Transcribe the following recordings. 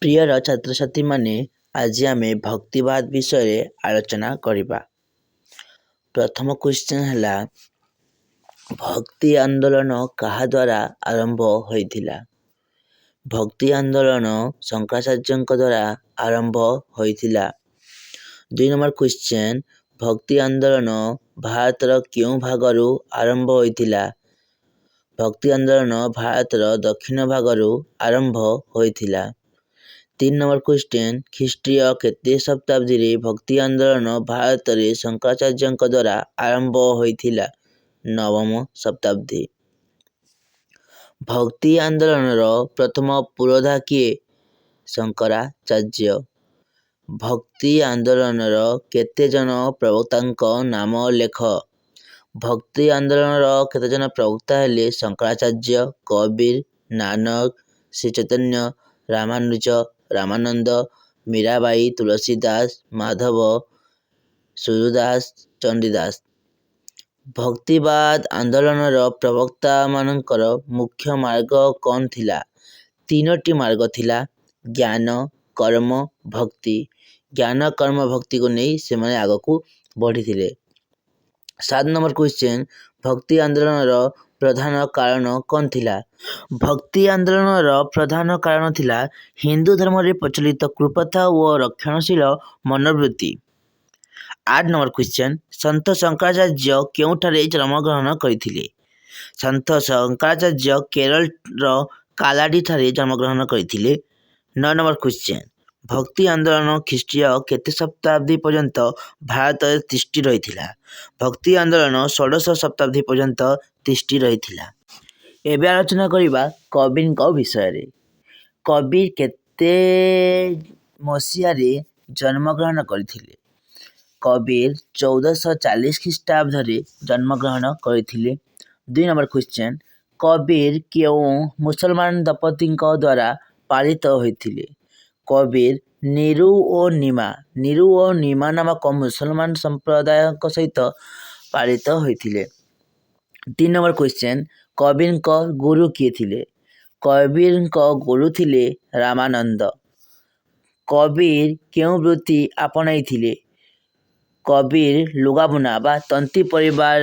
ପ୍ରିୟର ଛାତ୍ରଛାତ୍ରୀମାନେ ଆଜି ଆମେ ଭକ୍ତିବାଦ ବିଷୟରେ ଆଲୋଚନା କରିବା। ପ୍ରଥମ କ୍ୱେଶ୍ଚନ ହେଲା, ଭକ୍ତି ଆନ୍ଦୋଳନ କାହା ଦ୍ୱାରା ଆରମ୍ଭ ହୋଇଥିଲା? ଭକ୍ତି ଆନ୍ଦୋଳନ ଶଙ୍କରାଚାର୍ଯ୍ୟଙ୍କ ଦ୍ୱାରା ଆରମ୍ଭ ହୋଇଥିଲା। 2 ନମ୍ବର କ୍ୱେଶ୍ଚନ, ଭକ୍ତି ଆନ୍ଦୋଳନ ଭାରତର କେଉଁ ଭାଗରୁ ଆରମ୍ଭ ହୋଇଥିଲା? ଭକ୍ତି ଆନ୍ଦୋଳନ ଭାରତର ଦକ୍ଷିଣ ଭାଗରୁ ଆରମ୍ଭ ହୋଇଥିଲା। 3 ନମ୍ବର କ୍ୱେଶ୍ଚନ, ଖ୍ରୀଷ୍ଟୀୟ କେତେ ଶତାବ୍ଦୀରେ ଭକ୍ତି ଆନ୍ଦୋଳନ ଭାରତରେ ଶଙ୍କରାଚାର୍ଯ୍ୟଙ୍କ ଦ୍ୱାରା ଆରମ୍ଭ ହୋଇଥିଲା? 9ମ ଶତାବ୍ଦୀ। ଭକ୍ତି ଆନ୍ଦୋଳନର ପ୍ରଥମ ପୁରୋଧା କିଏ? ଶଙ୍କରାଚାର୍ଯ୍ୟ। ଭକ୍ତି ଆନ୍ଦୋଳନର କେତେଜଣ ପ୍ରବକ୍ତାଙ୍କ ନାମ ଲେଖ? ଭକ୍ତି ଆନ୍ଦୋଳନର କେତେଜଣ ପ୍ରବକ୍ତା ହେଲେ ଶଙ୍କରାଚାର୍ଯ୍ୟ, କବୀର, ନାନକ, ଶ୍ରୀଚୈତନ୍ୟ, ରାମାନୁଜ, ରାମାନନ୍ଦ, ମୀରାବାଇ, ତୁଳସୀଦାସ, ମାଧବ, ସୁରଦାସ, ଚଣ୍ଡୀଦାସ। ଭକ୍ତିବାଦ ଆନ୍ଦୋଳନର ପ୍ରବକ୍ତାମାନଙ୍କର ମୁଖ୍ୟ ମାର୍ଗ କ'ଣ ଥିଲା? 3ଟି ମାର୍ଗ ଥିଲା, ଜ୍ଞାନ, କର୍ମ, ଭକ୍ତି। ଜ୍ଞାନ, କର୍ମ, ଭକ୍ତିକୁ ନେଇ ସେମାନେ ଆଗକୁ ବଢ଼ିଥିଲେ। 7 ନମ୍ବର କ୍ୱେଶ୍ଚନ, ଭକ୍ତି ଆନ୍ଦୋଳନର ପ୍ରଧାନ କାରଣ କ'ଣ ଥିଲା? ଭକ୍ତି ଆନ୍ଦୋଳନର ପ୍ରଧାନ କାରଣ ଥିଲା ହିନ୍ଦୁ ଧର୍ମରେ ପ୍ରଚଳିତ କୁପ୍ରଥା ଓ ରକ୍ଷଣଶୀଳ ମନୋବୃତ୍ତି। 8 ନମ୍ବର କ୍ୱେଶ୍ଚନ, ସନ୍ଥ ଶଙ୍କରାଚାର୍ଯ୍ୟ କେଉଁଠାରେ ଜନ୍ମଗ୍ରହଣ କରିଥିଲେ? ସନ୍ଥ ଶଙ୍କରାଚାର୍ଯ୍ୟ କେରଳର କାଲାଡିଠାରେ ଜନ୍ମଗ୍ରହଣ କରିଥିଲେ। 9 ନମ୍ବର କ୍ୱେଶ୍ଚନ, ଭକ୍ତି ଆନ୍ଦୋଳନ ଖ୍ରୀଷ୍ଟୀୟ କେତେ ଶତାବ୍ଦୀ ପର୍ଯ୍ୟନ୍ତ ଭାରତରେ ତିଷ୍ଠି ରହିଥିଲା? ଭକ୍ତି ଆନ୍ଦୋଳନ 16ଶ ଶତାବ୍ଦୀ ପର୍ଯ୍ୟନ୍ତ ତିଷ୍ଠି ରହିଥିଲା। ଏବେ ଆଲୋଚନା କରିବା କବୀରଙ୍କ ବିଷୟରେ। କବୀର କେତେ ମସିହାରେ ଜନ୍ମଗ୍ରହଣ କରିଥିଲେ? କବୀର 1440 ଖ୍ରୀଷ୍ଟାବ୍ଦରେ ଜନ୍ମଗ୍ରହଣ କରିଥିଲେ। 2 ନମ୍ବର କ୍ୱେଶ୍ଚନ, କବୀର କେଉଁ ମୁସଲମାନ ଦମ୍ପତିଙ୍କ ଦ୍ୱାରା ପାଳିତ ହୋଇଥିଲେ? କବୀର ନୀରୁ ଓ ନିମା ନାମକ ମୁସଲମାନ ସମ୍ପ୍ରଦାୟଙ୍କ ସହିତ ପାଳିତ ହୋଇଥିଲେ। 3 ନମ୍ବର କ୍ୱେଶ୍ଚନ, କବୀରଙ୍କ ଗୁରୁ କିଏ ଥିଲେ? କବୀରଙ୍କ ଗୁରୁ ଥିଲେ ରାମାନନ୍ଦ। କବୀର କେଉଁ ବୃତ୍ତି ଆପଣାଇଥିଲେ? କବୀର ଲୁଗାବୁଣା ବା ତନ୍ତୀ ପରିବାର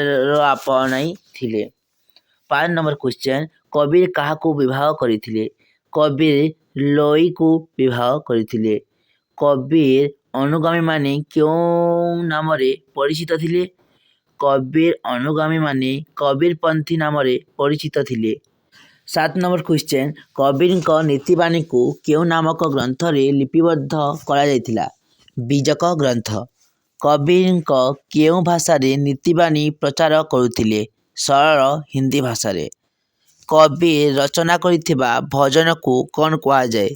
ଆପଣାଇଥିଲେ। 5 ନମ୍ବର କ୍ୱେଶ୍ଚନ, କବୀର କାହାକୁ ବିବାହ କରିଥିଲେ? କବୀର ଲୋଇକୁ ବିବାହ କରିଥିଲେ। କବୀର ଅନୁଗାମୀମାନେ କେଉଁ ନାମରେ ପରିଚିତ ଥିଲେ? କବୀର ଅନୁଗାମୀମାନେ କବୀରପନ୍ଥୀ ନାମରେ ପରିଚିତ ଥିଲେ। 7 ନମ୍ବର କ୍ୱେଶ୍ଚନ, କବୀରଙ୍କ ନୀତିବାଣୀକୁ କେଉଁ ନାମକ ଗ୍ରନ୍ଥରେ ଲିପିବଦ୍ଧ କରାଯାଇଥିଲା? ବୀଜକ ଗ୍ରନ୍ଥ। କବୀର କେଉଁ ଭାଷାରେ ନୀତିବାଣୀ ପ୍ରଚାର କରୁଥିଲେ? ସରଳ ହିନ୍ଦୀ ଭାଷାରେ। କବୀର ରଚନା କରିଥିବା ଭଜନକୁ କ'ଣ କୁହାଯାଏ?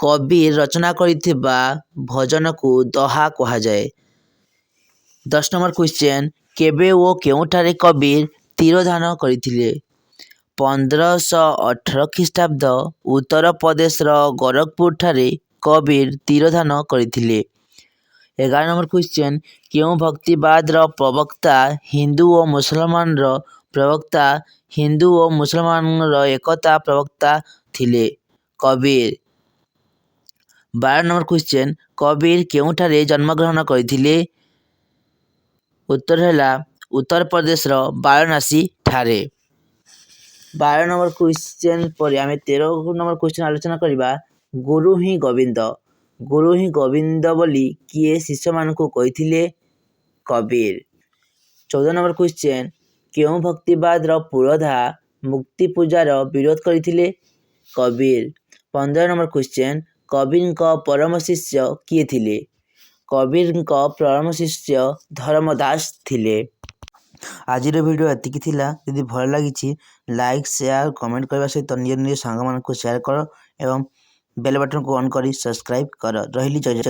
କବୀର ରଚନା କରିଥିବା ଭଜନକୁ ଦୋହା କୁହାଯାଏ। 10 ନମ୍ବର କ୍ୱେଶ୍ଚନ, କେବେ ଓ କେଉଁଠାରେ କବୀର ତିରୋଧାନ କରିଥିଲେ? 1518 ଖ୍ରୀଷ୍ଟାବ୍ଦ ଉତ୍ତରପ୍ରଦେଶର ଗୋରଖପୁରଠାରେ କବୀର ତିରୋଧାନ କରିଥିଲେ। 11 ନମ୍ବର କ୍ୱେଶ୍ଚନ, କେଉଁ ଭକ୍ତିବାଦର ପ୍ରବକ୍ତା ହିନ୍ଦୁ ଓ ମୁସଲମାନର ପ୍ରବକ୍ତା ହିନ୍ଦୁ ଓ ମୁସଲମାନର ଏକତା ପ୍ରବକ୍ତା ଥିଲେ? କବୀର। 12 ନମ୍ବର କ୍ୱେଶ୍ଚନ, କବୀର କେଉଁଠାରେ ଜନ୍ମଗ୍ରହଣ କରିଥିଲେ? ଉତ୍ତର ହେଲା ଉତ୍ତରପ୍ରଦେଶର ବାରାଣସୀ ଠାରେ। 12 ନମ୍ବର କ୍ୱେଶ୍ଚନ ପରେ ଆମେ 13 ନମ୍ବର କ୍ୱେଶ୍ଚନ ଆଲୋଚନା କରିବା, ଗୁରୁ ହିଁ ଗୋବିନ୍ଦ। ଗୁରୁ ହିଁ ଗୋବିନ୍ଦ ବୋଲି କିଏ ଶିଷ୍ୟମାନଙ୍କୁ କହିଥିଲେ? କବୀର। 14 ନମ୍ବର କ୍ୱେଶ୍ଚନ, କେଉଁ ଭକ୍ତିବାଦର ପୁରୋଧା ମୂର୍ତ୍ତି ପୂଜାର ବିରୋଧ କରିଥିଲେ? କବୀର। 15 ନମ୍ବର କ୍ୱେଶ୍ଚନ, କବୀରଙ୍କ ପରମ ଶିଷ୍ୟ କିଏ ଥିଲେ? କବୀରଙ୍କ ପରମ ଶିଷ୍ୟ ଧର୍ମଦାସ ଥିଲେ। ଆଜିର ଭିଡ଼ିଓ ଏତିକି ଥିଲା। ଯଦି ଭଲ ଲାଗିଛି ଲାଇକ୍, ସେୟାର, କମେଣ୍ଟ କରିବା ସହିତ ନିଜ ସାଙ୍ଗମାନଙ୍କୁ ସେୟାର କର ଏବଂ ବେଲ୍ ବଟନକୁ ଅନ୍ କରି ସବସ୍କ୍ରାଇବ୍ କର। ରହିଲି, ଜୟ ଜଗନ୍ନାଥ।